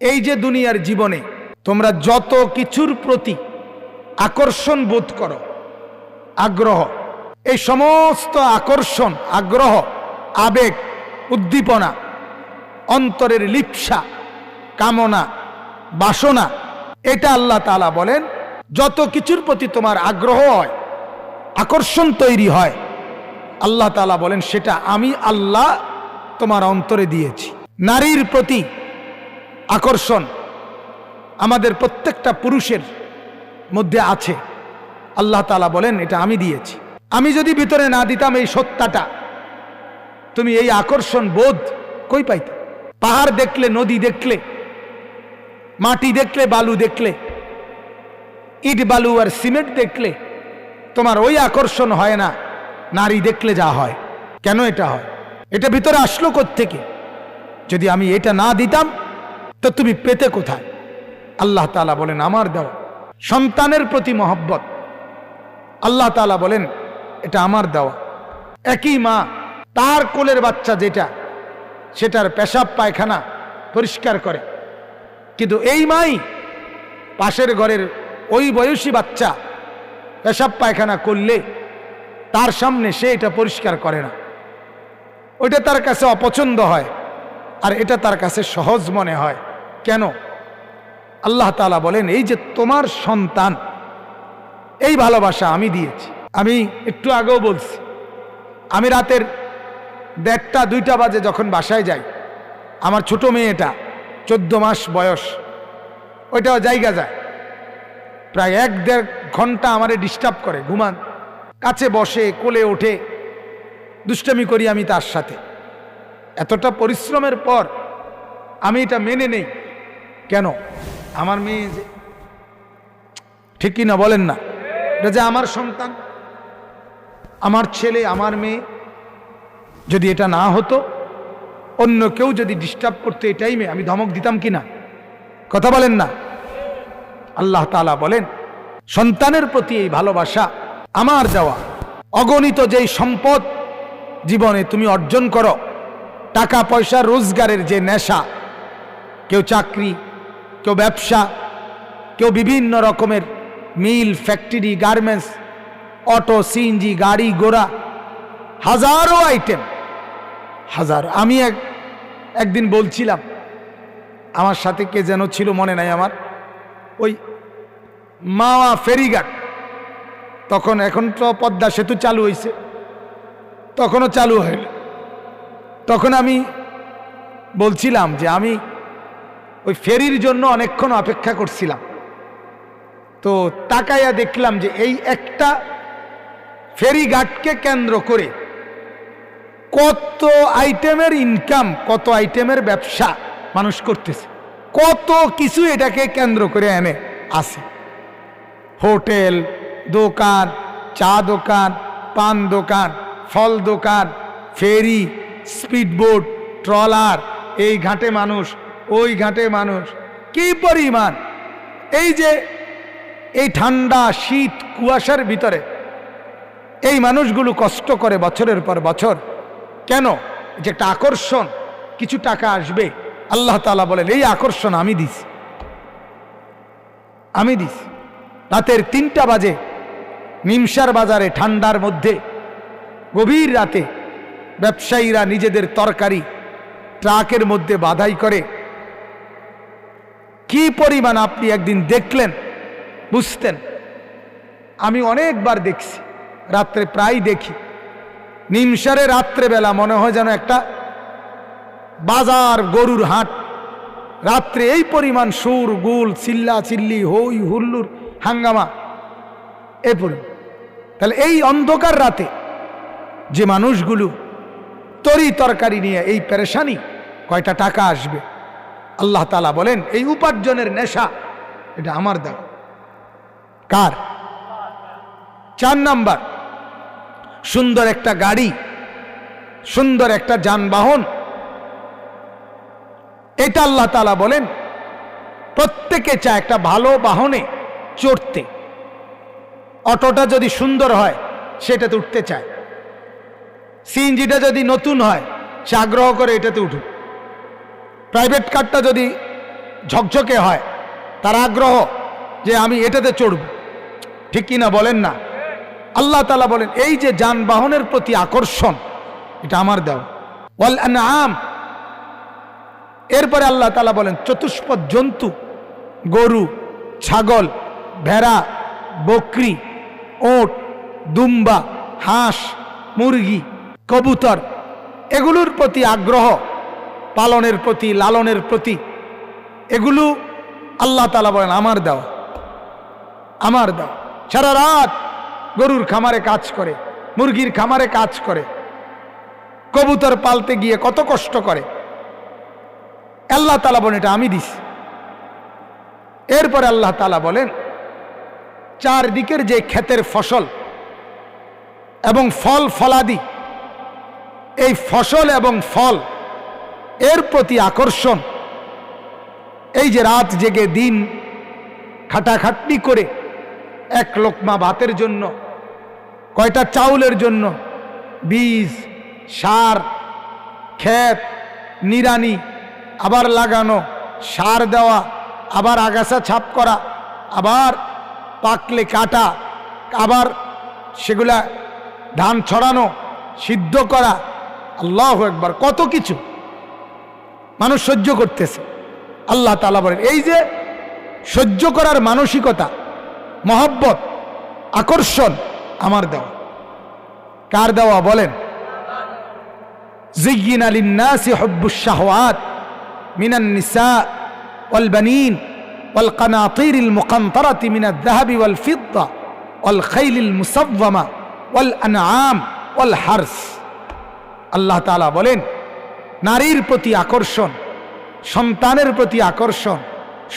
এই যে দুনিয়ার জীবনে তোমরা যত কিছুর প্রতি আকর্ষণ বোধ করো, আগ্রহ, এই সমস্ত আকর্ষণ, আগ্রহ, আবেগ, উদ্দীপনা, অন্তরের লিপ্সা, কামনা, বাসনা, এটা আল্লাহ তাআলা বলেন যত কিছুর প্রতি তোমার আগ্রহ হয়, আকর্ষণ তৈরি হয়, আল্লাহ তাআলা বলেন সেটা আমি আল্লাহ তোমার অন্তরে দিয়েছি। নারীর প্রতি আকর্ষণ আমাদের প্রত্যেকটা পুরুষের মধ্যে আছে, আল্লাহ তাআলা বলেন এটা আমি দিয়েছি। আমি যদি ভিতরে না দিতাম এই সত্তাটা, তুমি এই আকর্ষণ বোধ কই পাইতে? পাহাড় দেখলে, নদী দেখলে, মাটি দেখলে, বালু দেখলে, ইট বালু আর সিমেন্ট দেখলে তোমার ওই আকর্ষণ হয় না নারী দেখলে যা হয়। কেন এটা হয়? এটা ভিতরে আসলো কোত্থেকে? যদি আমি এটা না দিতাম তো তুমি পেতে কোথায়? আল্লাহ তাআলা বলেন আমার দেওয়া। সন্তানের প্রতি মহব্বত, আল্লাহ তাআলা বলেন এটা আমার দেওয়া। একই মা তার কোলের বাচ্চা যেটা, সেটার পেশাব পায়খানা পরিষ্কার করে, কিন্তু এই মাই পাশের ঘরের ওই বয়সী বাচ্চা পেশাব পায়খানা করলে তার সামনে সে এটা পরিষ্কার করে না। ওইটা তার কাছে অপছন্দ হয়, আর এটা তার কাছে সহজ মনে হয়। কেন? আল্লাহ তাআলা বলেন এই যে তোমার সন্তান, এই ভালোবাসা আমি দিয়েছি। আমি একটু আগেও বলছি, আমি রাতের 1টা-2টা বাজে যখন বাসায় যাই, আমার ছোট মেয়েটা 14 মাস বয়স, ওইটাও জায়গা যায়, প্রায় 1-1.5 ঘন্টা আমারে ডিস্টার্ব করে। ঘুমান, কাছে বসে, কোলে ওঠে, দুষ্টামি করি আমি তার সাথে। এতটা পরিশ্রমের পর আমি এটা মেনে নেই। কেন? আমার মেয়ে যে, ঠিক কি না বলেন না? এটা যে আমার সন্তান, আমার ছেলে, আমার মেয়ে। যদি এটা না হতো, অন্য কেউ যদি ডিস্টার্ব করতো এই টাইমে, আমি ধমক দিতাম কি না? কথা বলেন না? আল্লাহ তাআলা বলেন সন্তানের প্রতি এই ভালোবাসা আমার দেওয়া। অগণিত যেই সম্পদ জীবনে তুমি অর্জন করো, টাকা পয়সা রোজগারের যে নেশা, কেউ চাকরি, কেউ ব্যবসা, কেউ বিভিন্ন রকমের মিল, ফ্যাক্টরি, গার্মেন্টস, অটো, সিএনজি, গাড়ি ঘোড়া, হাজারো আইটেম, হাজারো। আমি একদিন বলছিলাম, আমার সাথে কে যেন ছিল মনে নাই আমার, ওই মাওয়া ফেরিঘাট, তখন, এখন তো পদ্মা সেতু চালু হয়েছে, তখনও চালু হইল। তখন আমি বলছিলাম যে আমি ওই ফেরির জন্য অনেকক্ষণ অপেক্ষা করছিলাম। তো তাকাইয়া দেখলাম যে এই একটা ফেরিঘাটকে কেন্দ্র করে কত আইটেমের ইনকাম, কত আইটেমের ব্যবসা মানুষ করতেছে, কত কিছু এটাকে কেন্দ্র করে এনে আছে। হোটেল, দোকান, চা দোকান, পান দোকান, ফল দোকান, ফেরি, স্পিডবোট, ট্রলার, এই ঘাটে মানুষ, ওই ঘাটে মানুষ, কি পরিমাণ! এই যে এই ঠান্ডা, শীত, কুয়াশার ভিতরে এই মানুষগুলো কষ্ট করে বছরের পর বছর। কেন? যে একটা আকর্ষণ, কিছু টাকা আসবে। আল্লাহ তাআলা বলেন এই আকর্ষণ আমি দিছি, আমি দিছি। রাতের 3টা বাজে নিমসার বাজারে ঠান্ডার মধ্যে, গভীর রাতে ব্যবসায়ীরা নিজেদের তরকারি ট্রাকের মধ্যে বাধাই করে। কি পরিমাণ আপনি একদিন দেখলেন, বুঝতেন। আমি অনেকবার দেখছি, রাত্রে প্রায় দেখি। নিমসারে রাত্রেবেলা মনে হয় যেন একটা বাজার, গরুর হাট। রাত্রে এই পরিমাণ সুর, গুল, চিল্লা চিল্লি, হই হুল্লুর, হাঙ্গামা, এ পরিমাণ। তাহলে এই অন্ধকার রাতে যে মানুষগুলো তরি তরকারি নিয়ে এই পেরেশানি, কয়টা টাকা আসবে? আল্লাহ তাআলা বলেন এই উপার্জনের নেশা এটা আমার দেওয়া। কার? 4 নাম্বার, সুন্দর একটা গাড়ি, সুন্দর একটা যানবাহন, এটা আল্লাহ তাআলা বলেন প্রত্যেকে চায় একটা ভালো বাহনে চড়তে। অটোটা যদি সুন্দর হয় সেটাতে উঠতে চায়, সিএনজিটা যদি নতুন হয় সে আগ্রহ করে এটাতে উঠুক, প্রাইভেট কারটা যদি ঝকঝকে হয়, তার আগ্রহ যে আমি এটাতে চড়ব, ঠিক কিনা বলেন না? আল্লাহ তাআলা বলেন এই যে যানবাহনের প্রতি আকর্ষণ, এটা আমার দেওয়া। ওয়াল আনআম, এরপরে আল্লাহ তাআলা বলেন চতুষ্পদ জন্তু, গরু, ছাগল, ভেড়া, বকরি, ওট, দুম্বা, হাঁস, মুরগি, কবুতর, এগুলোর প্রতি আগ্রহ, পালনের প্রতি, লালনের প্রতি, এগুলো আল্লাহ তাআলা বলেন আমার দেওয়া, আমার দেওয়া। সারা রাত গরুর খামারে কাজ করে, মুরগির খামারে কাজ করে, কবুতর পালতে গিয়ে কত কষ্ট করে, আল্লাহ তাআলা বলেন এটা আমি দিছি। এরপরে আল্লাহ তাআলা বলেন চারদিকের যে ক্ষেতের ফসল এবং ফল ফলাদি, এই ফসল এবং ফল এর প্রতি আকর্ষণ, এই যে রাত জেগে দিন খাটাখাটনি করে এক লোকমা ভাতের জন্য, কয়টা চাউলের জন্য বীজ, সার, ক্ষেত নিড়ানি, আবার লাগানো, সার দেওয়া, আবার আগাছা ছাপ করা, আবার পাকলে কাটা, আবার সেগুলা ধান ছড়ানো, সিদ্ধ করা, আল্লাহু আকবার, কত কিছু মানুষ সহ্য করতেছে। আল্লাহ তাআলা বলেন এই যে সহ্য করার মানসিকতা, মহব্বত, আকর্ষণ আমার দেওয়া। কার দেওয়া বলেন? যুয়্যিনা লিন-নাসি হুব্বুশ শাহওয়াত মিনান নিসা ওয়াল বানিন ওয়াল কানাতিরিল মুকানতারাতি মিনাদ যাহাবি ওয়াল ফিদ্দা ওয়াল খাইলিল মুসাওয়ামা ওয়াল আনআম ওয়াল হারস। আল্লাহ তাআলা বলেন নারীর প্রতি আকর্ষণ, সন্তানের প্রতি আকর্ষণ,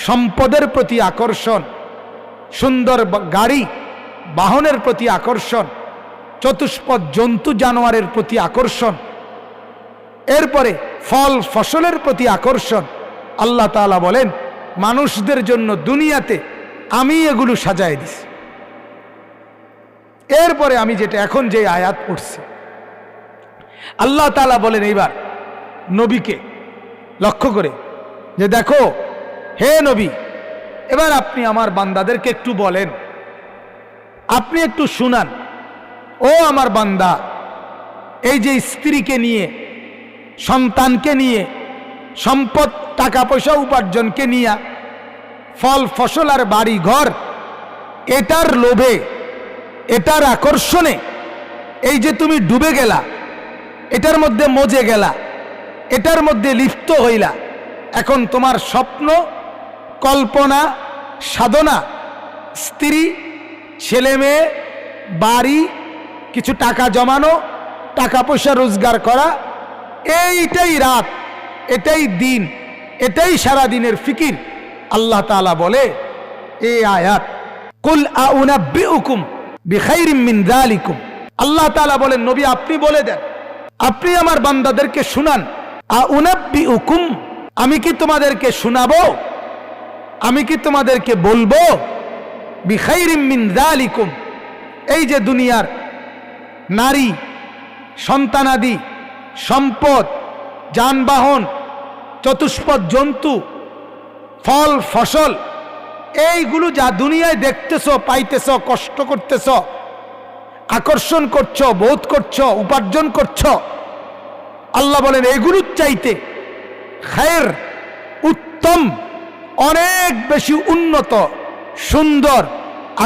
সম্পদের প্রতি আকর্ষণ, সুন্দর গাড়ি বাহনের প্রতি আকর্ষণ, চতুষ্পদ জন্তু জানোয়ারের প্রতি আকর্ষণ, এরপরে ফল ফসলের প্রতি আকর্ষণ। আল্লাহ তাআলা বলেন মানুষদের জন্য দুনিয়াতে আমি এগুলো সাজায় দিছি। এরপরে আমি যেটা এখন যে আয়াত পড়ছি, আল্লাহ তাআলা বলেন এইবার নবীকে লক্ষ্য করে যে দেখো হে নবী, এবার আপনি আমার বান্দাদেরকে একটু বলেন, আপনি একটু শুনান, ও আমার বান্দা, এই যে স্ত্রীকে নিয়ে, সন্তানকে নিয়ে, সম্পদ টাকা পয়সা উপার্জনকে নিয়ে, ফল ফসল আর বাড়ি ঘর, এটার লোভে, এটার আকর্ষণে এই যে তুমি ডুবে গেলা, এটার মধ্যে মজে গেলা, এটার মধ্যে লিপ্ত হইলা, এখন তোমার স্বপ্ন, কল্পনা, সাধনা স্ত্রী, ছেলে মেয়ে, বাড়ি, কিছু টাকা জমানো, টাকা পয়সা রোজগার করা, এইটাই রাত, এটাই দিন, এটাই সারা দিনের ফিকির। আল্লাহ তাআলা বলে এই আয়াত, কুল আউনাব্বিউকুম বিখাইরিম মিন যালিকুম। আল্লাহ তাআলা বলেন নবী আপনি বলে দেন, আপনি আমার বান্দাদেরকে শুনান, আউনাব্বিউকুম, আমি কি তোমাদেরকে শোনাবো, আমি কি তোমাদেরকে বলবো, বিখাইরিম মিন যালিকুম, এই যে দুনিয়ার নারী, সন্তানাদি, সম্পদ, যানবাহন, চতুষ্পদ জন্তু, ফল ফসল, এইগুলো যা দুনিয়ায় দেখতেছ, পাইতেছ, কষ্ট করতেছ, আকর্ষণ করছো, বোধ করছো, উপার্জন করছো, আল্লাহ বলেন এগুলোর চাইতে খায়ের, উত্তম, অনেক বেশি উন্নত, সুন্দর,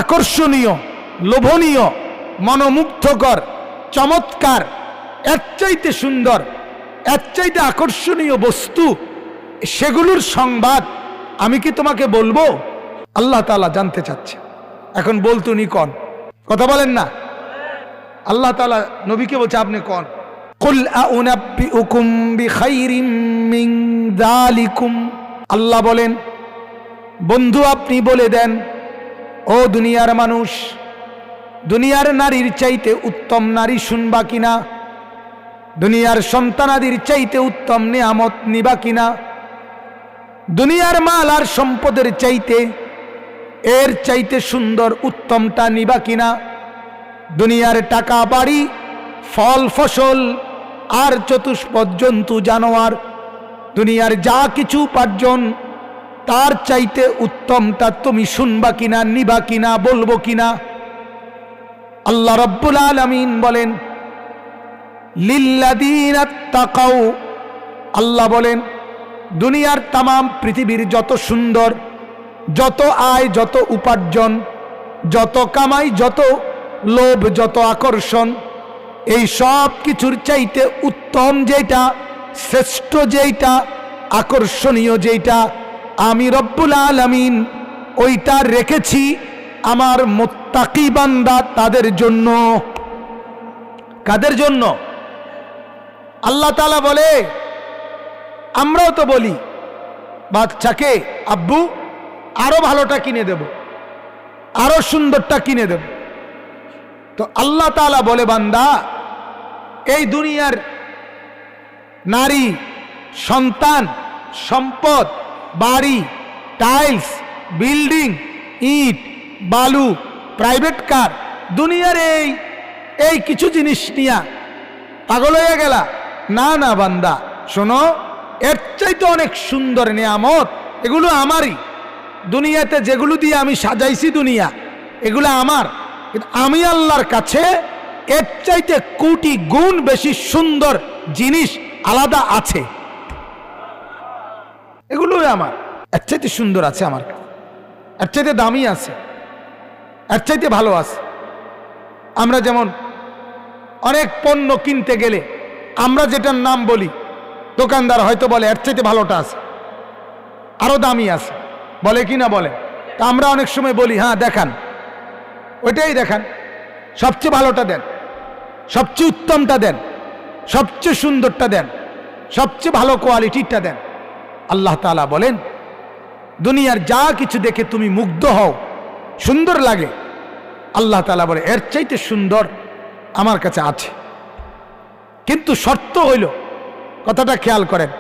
আকর্ষণীয়, লোভনীয়, মনোমুগ্ধকর, চমৎকার, এর চাইতে সুন্দর, এর চাইতে আকর্ষণীয় বস্তু, সেগুলোর সংবাদ আমি কি তোমাকে বলবো? আল্লাহ তাআলা জানতে চাচ্ছে। এখন বলতুনি কন, কথা বলেন না। আল্লাহ তাআলা নবীকে বলছে আপনি কন, কুল আউনাব্বিউকুম বিখাইরিম মিন যালিকুম। আল্লাহ বলেন বন্ধু আপনি বলে দেন, ও দুনিয়ার মানুষ, দুনিয়ার নারীর চাইতে উত্তম নারী শুনবা কিনা, দুনিয়ার সন্তানাদির চাইতে উত্তম নিয়ামত নিবা কিনা, দুনিয়ার মাল আর সম্পদের চাইতে এর চাইতে সুন্দর উত্তমটা নিবা কিনা, দুনিয়ার টাকা বাড়ি, ফল ফসল আর চতুষ্পদ জন্তু জানোয়ার, দুনিয়ার যা কিছু উপার্জন তার চাইতে উত্তমটা তুমি শুনবা কিনা, নিবা কিনা, বলবো কিনা? আল্লাহ রাব্বুল আলামিন বলেন লিল্লাযীনা তাকাউ, আল্লাহ বলেন দুনিয়ার তামাম পৃথিবীর যত সুন্দর, যত আয়, যত উপার্জন, যত কামাই, যত লোভ, যত আকর্ষণ, এই সব কিছুর চাইতে উত্তম যেটা, শ্রেষ্ঠ যেটা, আকর্ষণীয় যেটা, আমি রব্বুল আলামিন ওইটা রেখেছি আমার মুত্তাকি বান্দা তাদের জন্য। কাদের জন্য? আল্লাহ তাআলা বলে, আমরাও তো বলি বাচ্চাকে, আব্বু আরো ভালোটা কিনে দেব, আরো সুন্দরটা কিনে দেব। তো আল্লাহ তাআলা বলে, বান্দা এই দুনিয়ার নারী, সন্তান, সম্পদ, বাড়ি, টাইলস, বিল্ডিং, ইট, বালু, প্রাইভেট কার, দুনিয়ার এই কিছু জিনিস নিয়া পাগল হয়ে গেলা? না না বান্দা, শোনো, এর চাইতে অনেক সুন্দর নিয়ামত, এগুলো আমারই। দুনিয়াতে যেগুলো দিয়ে আমি সাজাইছি দুনিয়া, এগুলো আমার, কিন্তু আমি আল্লাহর কাছে এর চাইতে কোটি গুণ বেশি সুন্দর জিনিস আলাদা আছে, এগুলোই আমার। এর চাইতে সুন্দর আছে আমার কাছে, এর চাইতে দামি আছে, এর চাইতে ভালো আছে। আমরা যেমন অনেক পণ্য কিনতে গেলে আমরা যেটার নাম বলি, দোকানদার হয়তো বলে এর চাইতে ভালোটা আছে, আরো দামি আছে, বলে কি না বলে? তা আমরা অনেক সময় বলি, হ্যাঁ দেখান, ওইটাই দেখান, সবচেয়ে ভালোটা দেন, সবচেয়ে উত্তমটা দেন, সবচেয়ে সুন্দরটা দেন, সবচেয়ে ভালো কোয়ালিটিটা দেন। আল্লাহ তাআলা বলেন, দুনিয়ার যা কিছু দেখে তুমি মুগ্ধ হও, সুন্দর লাগে, আল্লাহ তাআলা বলে এর চাইতে সুন্দর আমার কাছে আছে। কিন্তু শর্ত হইল, কথাটা খেয়াল করেন,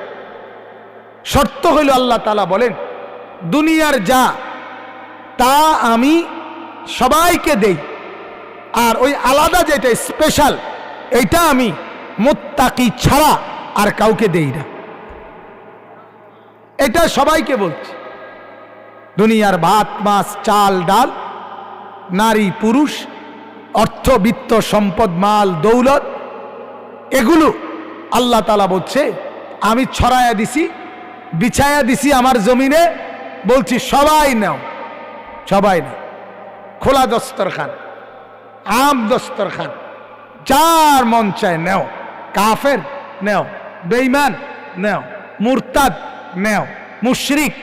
শর্ত হইল আল্লাহ তাআলা বলেন দুনিয়ার যা তা আমি সবাইকে দেই, আর ওই আলাদা যেটা স্পেশাল, এইটা আমি মুত্তাকি ছাড়া আর কাউকে দেই না। এটা সবাইকে বলছি। দুনিয়ার ভাত, মাছ, চাল, ডাল, নারী, পুরুষ, অর্থ, বিত্ত, সম্পদ, মাল, দৌলত, এগুলো আল্লাহ তাআলা বলছে আমি ছড়ায়া দিছি, বিছায়া দিছি আমার জমিনে, বলছি সবাই নাও, সবাই নাও। খোলা দস্তরখান, আম দস্তরখান, যার মন চায় নেও, কাফের নেও, বেঈমান নেও, মুরতাদ নেও, মুশরিক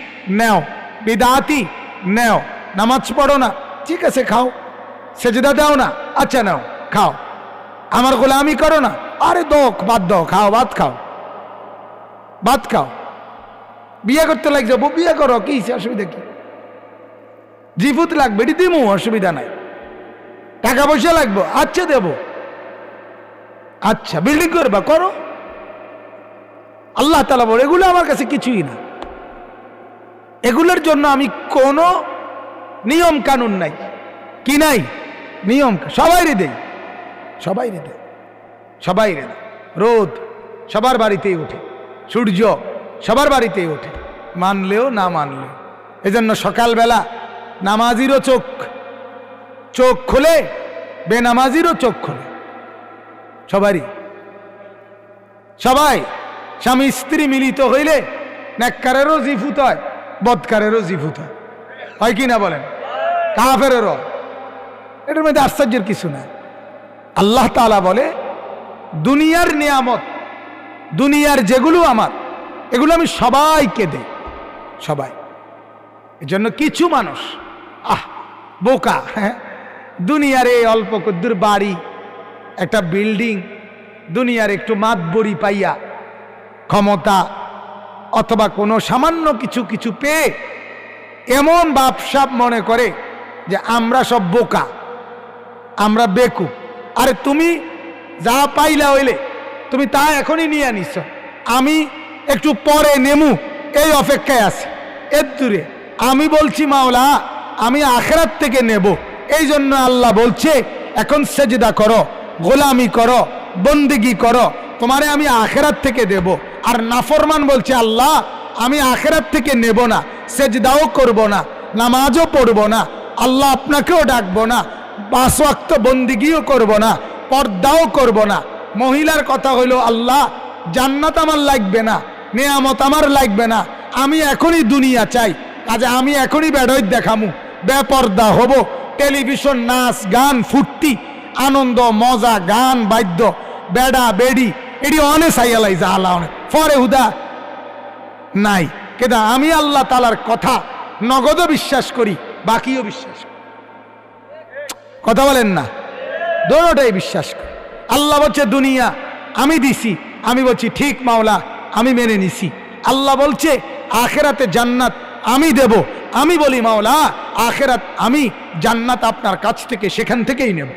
নেও, বিদআতি নেও, নামাজ পড়ো না, ঠিক আছে খাও, সেজদা দাও না, আচ্ছা নাও খাও, আমার গোলামি করো না, আরে দোক বাদ দাও, খাও, ভাত খাও, ভাত খাও। বিয়ে করতে লাগছে, বিয়ে করো, কি অসুবিধা কি? জিফুত লাগবে, এটি দিমু, অসুবিধা নাই। টাকা পয়সা লাগবে, আচ্ছা দেব, আচ্ছা বিল্ডিং করবা, করো। আল্লাহ তাআলা বলে এগুলো আমার কাছে কিছুই না, এগুলোর জন্য আমি কোনো নিয়ম কানুন নাই, কি নাই? নিয়ম সবাই রে দেই, সবাই রে দেয়, সবাই রে দেয়। রোদ সবার বাড়িতেই ওঠে, সূর্য সবার বাড়িতেই ওঠে, মানলেও না মানলেও। এজন্য সকালবেলা নামাজিরও চোখ খোলে, বেনামাজিরও চোখ খোলে, সবারই। সবাই স্বামী স্ত্রী মিলিত হইলে নেককারেরও জিফুত হয়, বদকারেরও জিফুত হয় কি না বলেন? কাফেরেরও। এটার মধ্যে আশ্চর্যের কিছু নাই। আল্লাহ তাআলা বলে দুনিয়ার নিয়ামত, দুনিয়ার যেগুলো আমার, এগুলো আমি সবাইকে দেই, সবাই। এজন্য কিছু মানুষ বোকা, হ্যাঁ, দুনিয়ার এই অল্প কদ্দুর বাড়ি, একটা বিল্ডিং, দুনিয়ার একটু মাতবরি পাইয়া, ক্ষমতা অথবা কোনো সামান্য কিছু পেয়ে এমন বাপসাপ মনে করে যে আমরা সব বোকা, আমরা বেকুব। আরে তুমি যা পাইলা হইলে তুমি তা এখনই নিয়ে আনিস, আমি একটু পরে নেমু এই অপেক্ষায় আছি। এর দূরে আমি বলছি মাওলা আমি আখিরাত থেকে নেব, এই জন্য আল্লাহ বলছে এখন সেজদা করো, গোলামি করো, বন্দেগী করো, তোমারে আমি আখিরাত থেকে দেব। আর নাফরমান বলছে আল্লাহ আমি আখিরাত থেকে নেব না, সেজদাও করব না, নামাজও পড়ব না, আল্লাহ আপনাকেও ডাকবো না, 5 ওয়াক্ত বন্দিগিও করব না, পর্দাও করব না। মহিলার কথা হইল, আল্লাহ জান্নাত আমার লাগবে না, নেয়ামত আমার লাগবে না, আমি এখনই দুনিয়া চাই, কাজে আমি এখনই বেড়ই দেখামু, বেপর্দা হব, টেলিভিশন, নাচ গান, ফুর্তি, আনন্দ, মজা, গান, বাদ্য, বেড়া বেড়ি, এটি অনেক সাইয়ালাই যা আল্লাহ অনেক ফরে হুদা নাই। কেদা আমি আল্লাহ তালার কথা নগদও বিশ্বাস করি, বাকিও বিশ্বাস করি। কথা বলেন না? দোনোটাই বিশ্বাস করি। আল্লাহ বলছে দুনিয়া আমি দিছি, আমি বলছি ঠিক মাওলা, আমি মেনে নিছি। আল্লাহ বলছে আখেরাতে জান্নাত আমি দেব, আমি বলি মাওলা আখেরাত আমি জান্নাত আপনার কাছ থেকে সেখান থেকেই নেব।